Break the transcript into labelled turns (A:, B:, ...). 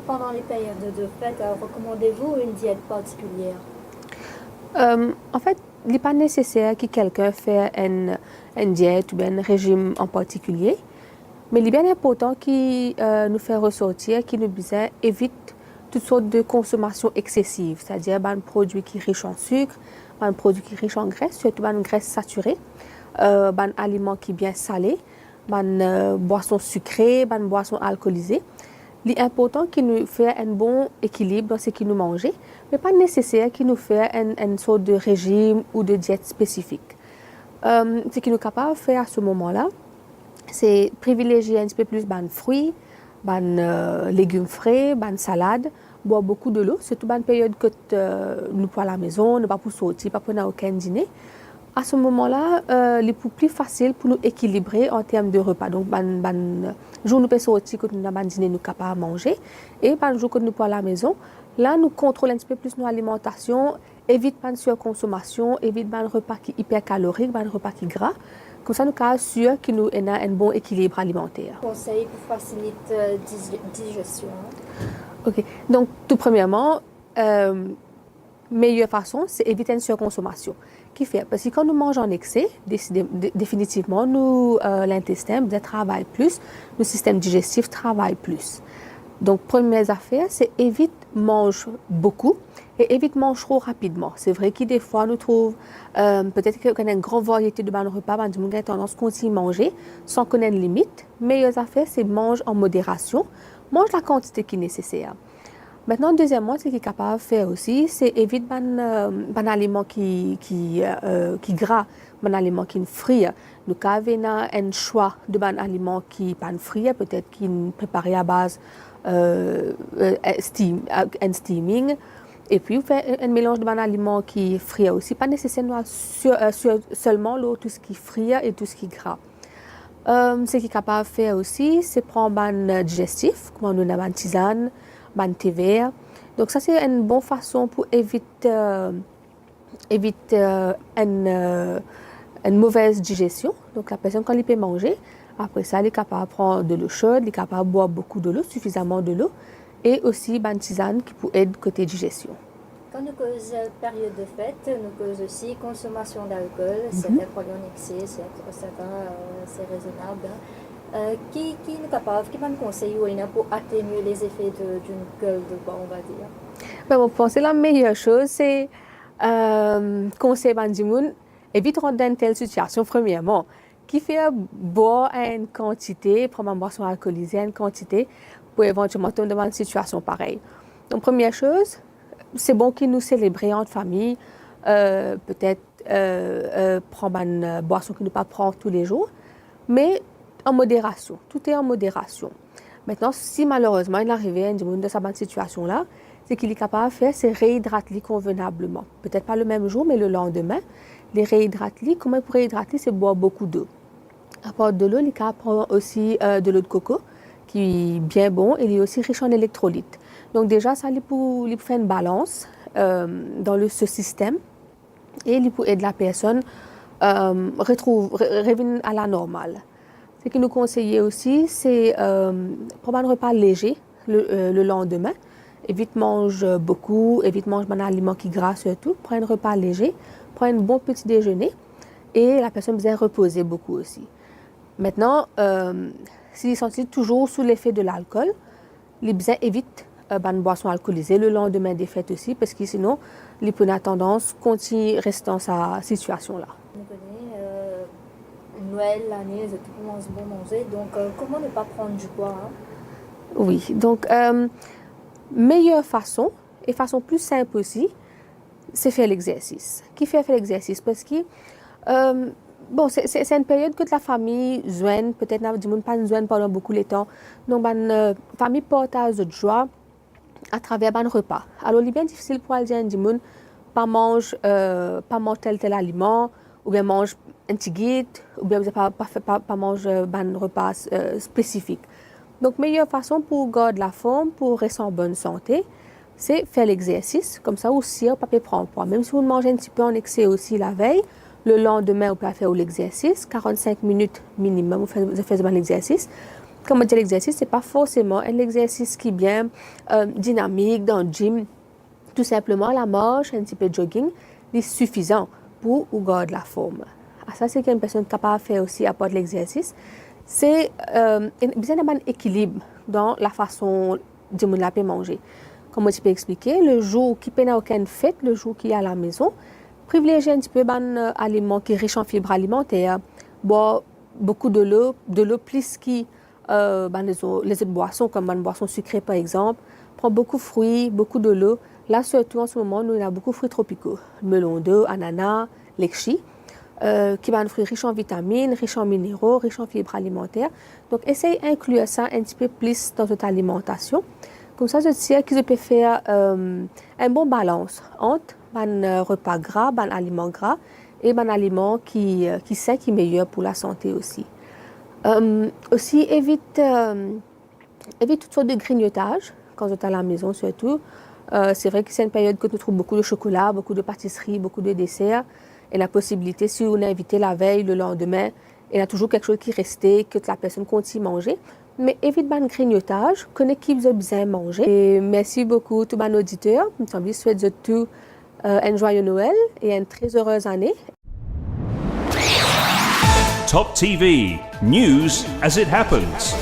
A: Pendant les périodes de fête, recommandez-vous une diète particulière?
B: En fait, il n'est pas nécessaire que quelqu'un fasse une diète ou bien un régime en particulier, mais il est bien important qu'il nous fait ressortir, qu'il nous dise évite toutes sortes de consommation excessive, c'est-à-dire un produit qui est riche en sucre, un produit qui est riche en graisse, surtout une graisse saturée, un aliment qui est bien salé, une boisson sucrée, une boisson alcoolisée. L'important qu'il nous fait un bon équilibre dans ce qu'il nous mange, mais pas nécessaire qu'il nous fait une sorte de régime ou de diète spécifique. Ce qu'il nous est capable de faire à ce moment-là, c'est privilégier un petit peu plus de fruits, de légumes frais, de salade, boire beaucoup de l'eau, surtout dans une période que nous pas à la maison, nous pas pour sortir, pas pour aucun dîner. À ce moment-là, il est plus facile pour nous équilibrer en termes de repas. Donc, jour nous pouvons sortir, que nous avons dîner, nous sommes capables de manger. Et le jour que nous sommes à la maison, là, nous contrôlons un petit peu plus notre alimentation, évite pas de surconsommation, évite pas de repas qui hyper caloriques, pas de repas qui gras. Comme ça, nous sommes sûrs que nous avons un bon équilibre alimentaire.
A: Conseil pour faciliter la digestion.
B: OK. Donc, tout premièrement, meilleure façon, c'est éviter une surconsommation. Qui fait? Parce que quand nous mangeons en excès, définitivement, l'intestin travaille plus, le système digestif travaille plus. Donc, première affaire, c'est évite mange beaucoup et évite mange trop rapidement. C'est vrai que des fois, nous trouvons peut-être qu'on a une grande variété de repas, mais nous avons tendance à continuer à manger sans connaître une limite. Meilleure affaire, c'est mange en modération, mange la quantité qui est nécessaire. Maintenant, deuxièmement, ce qu'il est capable de faire aussi, c'est éviter un aliment qui gras, un aliment qui est frit. Nous avons un choix de un aliment qui pas frit, peut-être qui est préparé à base un steaming. Et puis, vous faites un mélange de aliment qui est frit aussi, pas nécessairement seulement tout ce qui est frit et tout ce qui est gras. Ce qu'il est capable de faire aussi, c'est prendre un digestif, comme nous avons une tisane, un thé vert. Donc ça, c'est une bonne façon pour éviter une mauvaise digestion. Donc la personne, quand elle peut manger, après ça, elle est capable de prendre de l'eau chaude, elle est capable de boire beaucoup de l'eau, suffisamment de l'eau, et aussi une tisane qui peut aider côté digestion.
A: Quand nous causons période de fête, nous causons aussi consommation d'alcool. Certains produits en excès, certains, c'est raisonnable. Qui est capable, qui va nous conseiller pour atténuer les effets d'une gueule de bois, on va dire?
B: Ben, je pense que la meilleure chose, c'est conseiller les gens éviter dans une telle situation, premièrement, qui fait boire une quantité, prendre une boisson alcoolisée, une quantité, pour éventuellement tomber dans une situation pareille. Donc, première chose, c'est bon qu'ils nous célébrions en famille, peut-être prendre une boisson que nous ne pas prendre tous les jours, mais en modération. Tout est en modération. Maintenant, si malheureusement il arrive à une de cette situation-là, ce qu'il est capable de faire, c'est réhydrater convenablement. Peut-être pas le même jour, mais le lendemain. Les réhydrater, comment il pourrait réhydrater, c'est boire beaucoup d'eau. À part de l'eau, il est capable de prendre aussi de l'eau de coco, qui est bien bon, et il est aussi riche en électrolytes. Donc déjà, ça lui peut faire une balance dans ce système, et il peut aider la personne revenir à la normale. Ce qu'il nous conseille aussi, c'est prendre un repas léger le lendemain. Évite manger beaucoup, évite manger un aliment qui est gras surtout. Prendre un repas léger, prendre un bon petit déjeuner et la personne besoin reposer beaucoup aussi. Maintenant, s'il est senti toujours sous l'effet de l'alcool, il besoin évite une boisson alcoolisée le lendemain des fêtes aussi parce que sinon, il peut avoir tendance à continuer rester dans sa situation-là.
A: Noël, l'année, tout commence à manger. Donc, comment ne pas prendre du poids?
B: Oui, donc, meilleure façon, et façon plus simple aussi, c'est faire l'exercice. Qui fait l'exercice? Parce que, bon, c'est une période que la famille joigne, peut-être n'a pas joigne pendant beaucoup de temps. Donc, la famille partage de joie à travers un repas. Alors, il est bien difficile pour dire à pas manger tel aliment, ou bien mange un petit guide, ou bien pas manger un repas spécifique. Donc, meilleure façon pour garder la forme, pour rester en bonne santé, c'est faire l'exercice. Comme ça aussi, on peut prendre poids. Même si vous mangez un petit peu en excès aussi la veille, le lendemain, vous pouvez faire l'exercice. 45 minutes minimum, vous faites l'exercice. comme on dit, l'exercice, c'est pas forcément un exercice qui est bien dynamique dans le gym. Tout simplement, la marche, un petit peu de jogging, est suffisant pour garder la forme. Ça, c'est qu'une personne capable de faire aussi à part de l'exercice. C'est besoin d'un équilibre dans la façon de manger. Comme tu peux expliquer, le jour qui n'a aucune fête, le jour qui est à la maison, privilégier un petit peu un aliment qui est riche en fibres alimentaires, boire beaucoup de l'eau plus qui les autres boissons, comme une boisson sucrée par exemple, prendre beaucoup de fruits, beaucoup de l'eau. Là, surtout en ce moment, nous avons beaucoup de fruits tropicaux, melon d'eau, ananas, lekchi. Qui va un fruit riche en vitamines, riche en minéraux, riche en fibres alimentaires. Donc, essayez d'inclure ça un petit peu plus dans votre alimentation. Comme ça, je sais que vous pouvez faire un bon balance entre un repas gras, un aliment gras et un aliment qui est meilleur pour la santé aussi. Aussi, évite toutes sortes de grignotages quand vous êtes à la maison surtout. C'est vrai que c'est une période que nous trouvons beaucoup de chocolat, beaucoup de pâtisseries, beaucoup de desserts. Et la possibilité, si on a invité la veille, le lendemain, il y a toujours quelque chose qui restait, que la personne continue à manger. Mais évite le grignotage, connais qui vous a bien manger. Et merci beaucoup tous mes auditeurs. Je souhaite tout un joyeux Noël et une très heureuse année.
C: Top TV, news as it happens.